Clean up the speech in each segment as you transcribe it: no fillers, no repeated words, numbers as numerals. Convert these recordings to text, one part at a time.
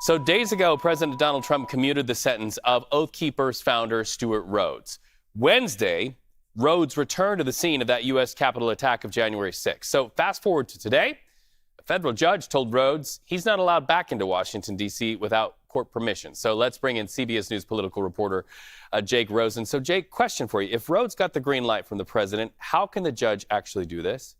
So days ago, President Donald Trump commuted the sentence of Oath Keepers founder Stewart Rhodes. Wednesday, Rhodes returned to the scene of that U.S. Capitol attack of January 6th. So fast forward to today, a federal judge told Rhodes he's not allowed back into Washington, D.C. without court permission. So let's bring in CBS News political reporter Jake Rosen. So Jake, question for you. If Rhodes got the green light from the president, how can the judge actually do this?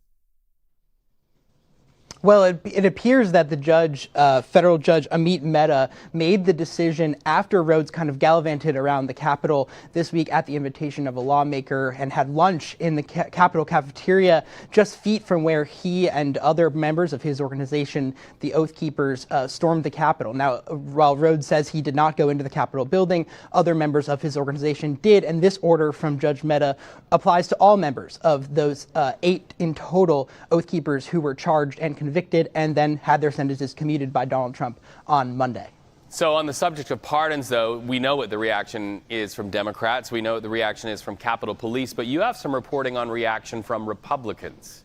Well, it appears that the judge, federal judge Amit Mehta, made the decision after Rhodes kind of gallivanted around the Capitol this week at the invitation of a lawmaker and had lunch in the Capitol cafeteria just feet from where he and other members of his organization, the Oath Keepers, stormed the Capitol. Now, while Rhodes says he did not go into the Capitol building, other members of his organization did, and this order from Judge Mehta applies to all members of those 8 in total Oath Keepers who were charged and convicted and then had their sentences commuted by Donald Trump on Monday. So on the subject of pardons, though, we know what the reaction is from Democrats. We know what the reaction is from Capitol Police, but you have some reporting on reaction from Republicans.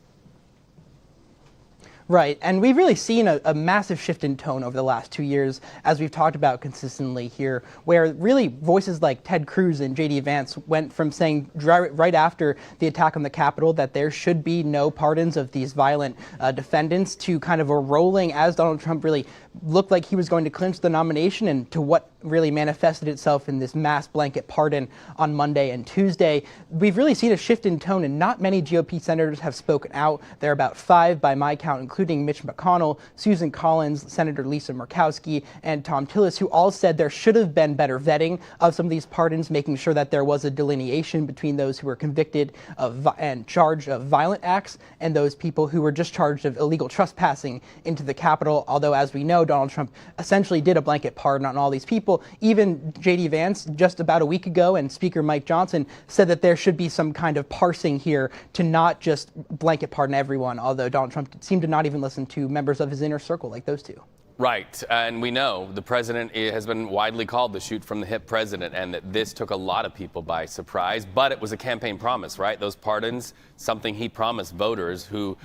Right, and we've really seen a massive shift in tone over the last 2 years, as we've talked about consistently here, where really voices like Ted Cruz and J.D. Vance went from saying right after the attack on the Capitol that there should be no pardons of these violent defendants to kind of a rolling as Donald Trump really looked like he was going to clinch the nomination, and to what really manifested itself in this mass blanket pardon on Monday and Tuesday. We've really seen a shift in tone, and not many GOP senators have spoken out. There are about 5 by my count, including Mitch McConnell, Susan Collins, Senator Lisa Murkowski, and Tom Tillis, who all said there should have been better vetting of some of these pardons, making sure that there was a delineation between those who were convicted of and charged of violent acts and those people who were just charged of illegal trespassing into the Capitol. Although, as we know, Donald Trump essentially did a blanket pardon on all these people. Even J.D. Vance, just about a week ago, and Speaker Mike Johnson said that there should be some kind of parsing here to not just blanket pardon everyone, although Donald Trump seemed to not even listen to members of his inner circle like those two. Right, and we know the president has been widely called the shoot from the hip president, and that this took a lot of people by surprise, but it was a campaign promise, right? Those pardons, something he promised voters who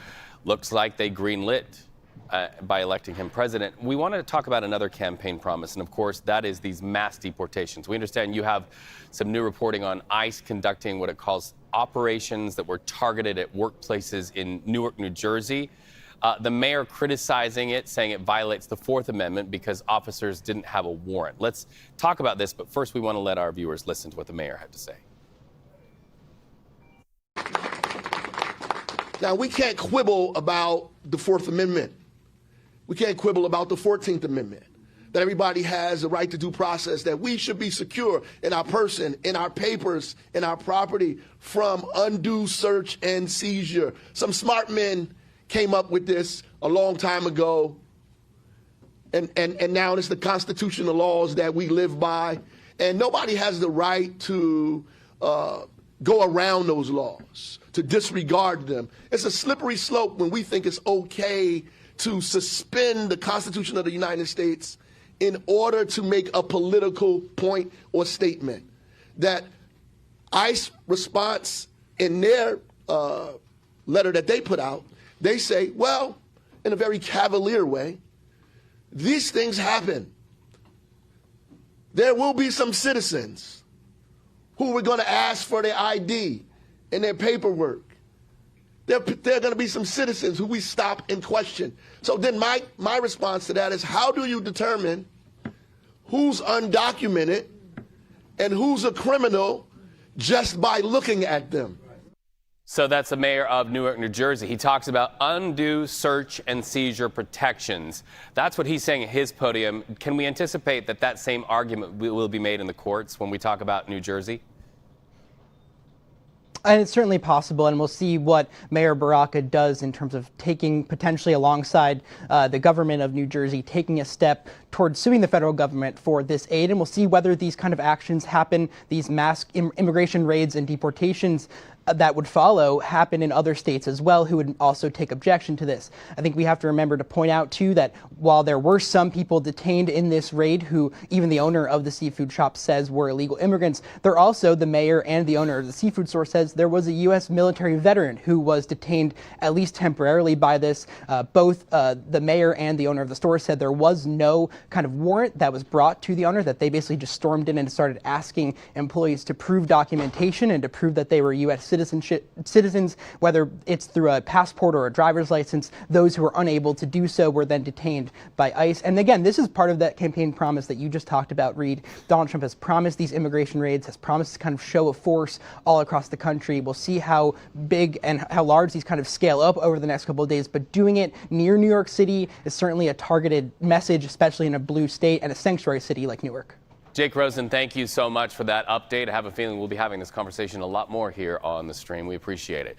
looks like they greenlit by electing him president. We wanted to talk about another campaign promise, and of course, that is these mass deportations. We understand you have some new reporting on ICE conducting what it calls operations that were targeted at workplaces in Newark, New Jersey. The mayor criticizing it, saying it violates the Fourth Amendment because officers didn't have a warrant. Let's talk about this, but first we want to let our viewers listen to what the mayor had to say. Now, we can't quibble about the Fourth Amendment. We can't quibble about the 14th Amendment, that everybody has a right to due process, that we should be secure in our person, in our papers, in our property from undue search and seizure. Some smart men came up with this a long time ago, and now it's the constitutional laws that we live by, and nobody has the right to go around those laws, to disregard them. It's a slippery slope when we think it's okay to suspend the Constitution of the United States in order to make a political point or statement. That ICE response in their letter that they put out, they say, well, in a very cavalier way, these things happen. There will be some citizens who are going to ask for their ID and their paperwork. There are going to be some citizens who we stop and question. So then my response to that is, how do you determine who's undocumented and who's a criminal just by looking at them? So that's the mayor of Newark, New Jersey. He talks about undue search and seizure protections. That's what he's saying at his podium. Can we anticipate that that same argument will be made in the courts when we talk about New Jersey? And it's certainly possible, and we'll see what Mayor Baraka does in terms of taking potentially alongside the government of New Jersey, taking a step towards suing the federal government for this aid. And we'll see whether these kind of actions happen, these mass immigration raids and deportations that would follow happen in other states as well, who would also take objection to this. I think we have to remember to point out, too, that while there were some people detained in this raid who even the owner of the seafood shop says were illegal immigrants, there also, the mayor and the owner of the seafood store says there was a U.S. military veteran who was detained at least temporarily by this. Both the mayor and the owner of the store said there was no kind of warrant that was brought to the owner, that they basically just stormed in and started asking employees to prove documentation and to prove that they were U.S. citizens, whether it's through a passport or a driver's license. Those who were unable to do so were then detained by ICE. And again, this is part of that campaign promise that you just talked about, Reed. Donald Trump has promised these immigration raids, has promised to kind of show of force all across the country. We'll see how big and how large these kind of scale up over the next couple of days, but doing it near New York City is certainly a targeted message, especially in a blue state and a sanctuary city like Newark. Jake Rosen, thank you so much for that update. I have a feeling we'll be having this conversation a lot more here on the stream. We appreciate it.